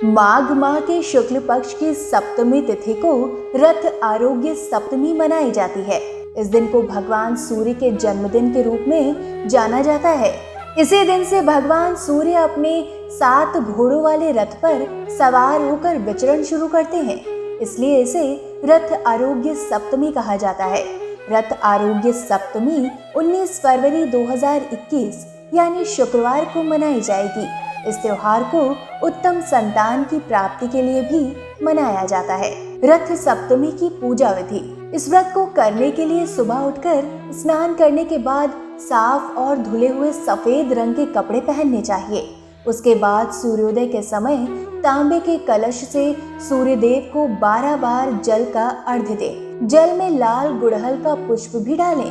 माघ माह के शुक्ल पक्ष की सप्तमी तिथि को रथ आरोग्य सप्तमी मनाई जाती है। इस दिन को भगवान सूर्य के जन्मदिन के रूप में जाना जाता है। इसी दिन से भगवान सूर्य अपने 7 घोड़ों वाले रथ पर सवार होकर विचरण शुरू करते हैं, इसलिए इसे रथ आरोग्य सप्तमी कहा जाता है। रथ आरोग्य सप्तमी 19 फरवरी 2021 यानी शुक्रवार को मनाई जाएगी। इस त्योहार को उत्तम संतान की प्राप्ति के लिए भी मनाया जाता है। रथ सप्तमी की पूजा विधि। इस व्रत को करने के लिए सुबह उठकर स्नान करने के बाद साफ और धुले हुए सफेद रंग के कपड़े पहनने चाहिए। उसके बाद सूर्योदय के समय तांबे के कलश से सूर्य देव को 12 बार जल का अर्घ्य दे। जल में लाल गुड़हल का पुष्प भी डालें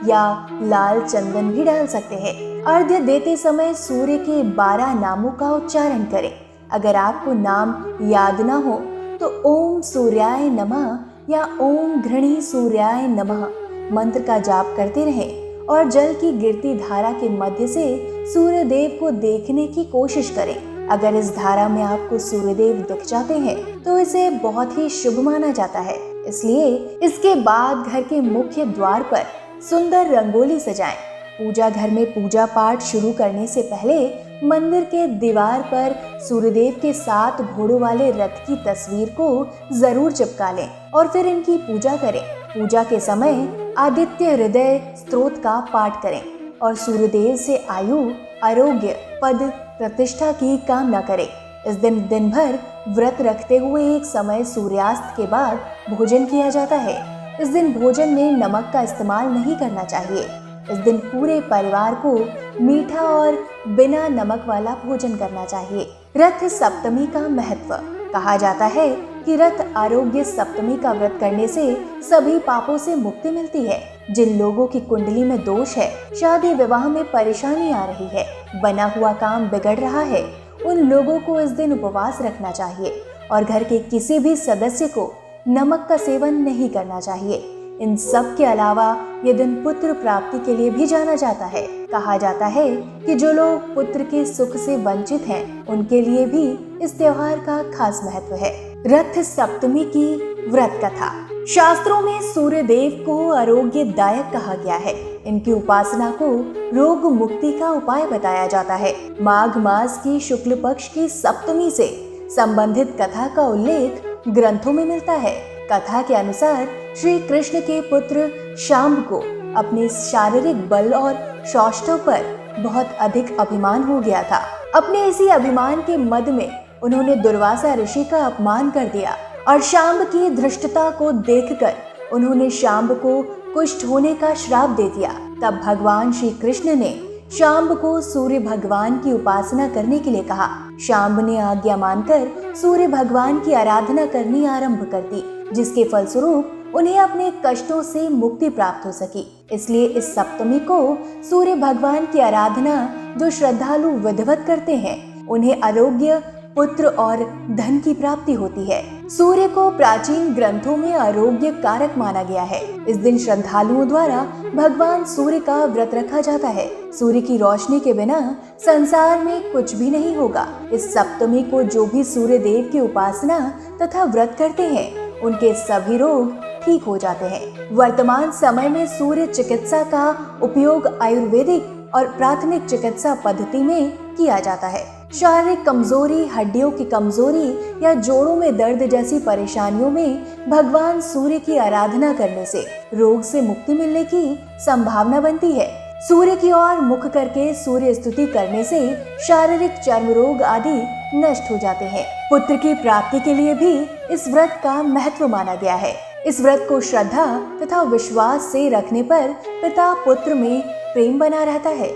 या लाल चंदन भी डाल सकते हैं। अर्घ्य देते समय सूर्य के 12 नामों का उच्चारण करें। अगर आपको नाम याद न हो तो ओम सूर्याय नमः या ओम घृणी सूर्याय नमः मंत्र का जाप करते रहें और जल की गिरती धारा के मध्य से सूर्य देव को देखने की कोशिश करें। अगर इस धारा में आपको सूर्यदेव दिख जाते हैं तो इसे बहुत ही शुभ माना जाता है। इसलिए इसके बाद घर के मुख्य द्वार पर सुंदर रंगोली सजाएं। पूजा घर में पूजा पाठ शुरू करने से पहले मंदिर के दीवार पर सूर्यदेव के 7 घोड़ों वाले रथ की तस्वीर को जरूर चिपका लें और फिर इनकी पूजा करें। पूजा के समय आदित्य हृदय स्तोत्र का पाठ करें और सूर्यदेव से आयु, आरोग्य, पद, प्रतिष्ठा की कामना करें। इस दिन भर व्रत रखते हुए एक समय सूर्यास्त के बाद भोजन किया जाता है। इस दिन भोजन में नमक का इस्तेमाल नहीं करना चाहिए। इस दिन पूरे परिवार को मीठा और बिना नमक वाला भोजन करना चाहिए। रथ सप्तमी का महत्व। कहा जाता है कि रथ आरोग्य सप्तमी का व्रत करने से सभी पापों से मुक्ति मिलती है। जिन लोगों की कुंडली में दोष है, शादी विवाह में परेशानी आ रही है, बना हुआ काम बिगड़ रहा है, उन लोगों को इस दिन उपवास रखना चाहिए और घर के किसी भी सदस्य को नमक का सेवन नहीं करना चाहिए। इन सब के अलावा ये दिन पुत्र प्राप्ति के लिए भी जाना जाता है। कहा जाता है कि जो लोग पुत्र के सुख से वंचित हैं, उनके लिए भी इस त्योहार का खास महत्व है। रथ सप्तमी की व्रत कथा। शास्त्रों में सूर्य देव को आरोग्यदायक कहा गया है। इनकी उपासना को रोग मुक्ति का उपाय बताया जाता है। माघ मास की शुक्ल पक्ष की सप्तमी से संबंधित कथा का उल्लेख ग्रंथों में मिलता है। कथा के अनुसार श्री कृष्ण के पुत्र शांब को अपने शारीरिक बल और सौष्ठव पर बहुत अधिक अभिमान हो गया था। अपने इसी अभिमान के मद में उन्होंने दुर्वासा ऋषि का अपमान कर दिया और शांब की धृष्टता को देखकर उन्होंने शांब को कुष्ठ होने का श्राप दे दिया। तब भगवान श्री कृष्ण ने शांब को सूर्य भगवान की उपासना करने के लिए कहा। शांब ने आज्ञा मानकर सूर्य भगवान की आराधना करनी आरंभ कर दी, जिसके फलस्वरूप उन्हें अपने कष्टों से मुक्ति प्राप्त हो सकी। इसलिए इस सप्तमी को सूर्य भगवान की आराधना जो श्रद्धालु विधिवत करते हैं, उन्हें आरोग्य, पुत्र और धन की प्राप्ति होती है। सूर्य को प्राचीन ग्रंथों में आरोग्य कारक माना गया है। इस दिन श्रद्धालुओं द्वारा भगवान सूर्य का व्रत रखा जाता है। सूर्य की रोशनी के बिना संसार में कुछ भी नहीं होगा। इस सप्तमी को जो भी सूर्य देव की उपासना तथा व्रत करते हैं, उनके सभी रोग ठीक हो जाते हैं। वर्तमान समय में सूर्य चिकित्सा का उपयोग आयुर्वेदिक और प्राथमिक चिकित्सा पद्धति में किया जाता है। शारीरिक कमजोरी, हड्डियों की कमजोरी या जोड़ों में दर्द जैसी परेशानियों में भगवान सूर्य की आराधना करने से रोग से मुक्ति मिलने की संभावना बनती है। सूर्य की ओर मुख करके सूर्य स्तुति करने से शारीरिक चर्म रोग आदि नष्ट हो जाते हैं। पुत्र की प्राप्ति के लिए भी इस व्रत का महत्व माना गया है। इस व्रत को श्रद्धा तथा विश्वास से रखने पर पिता पुत्र में प्रेम बना रहता है।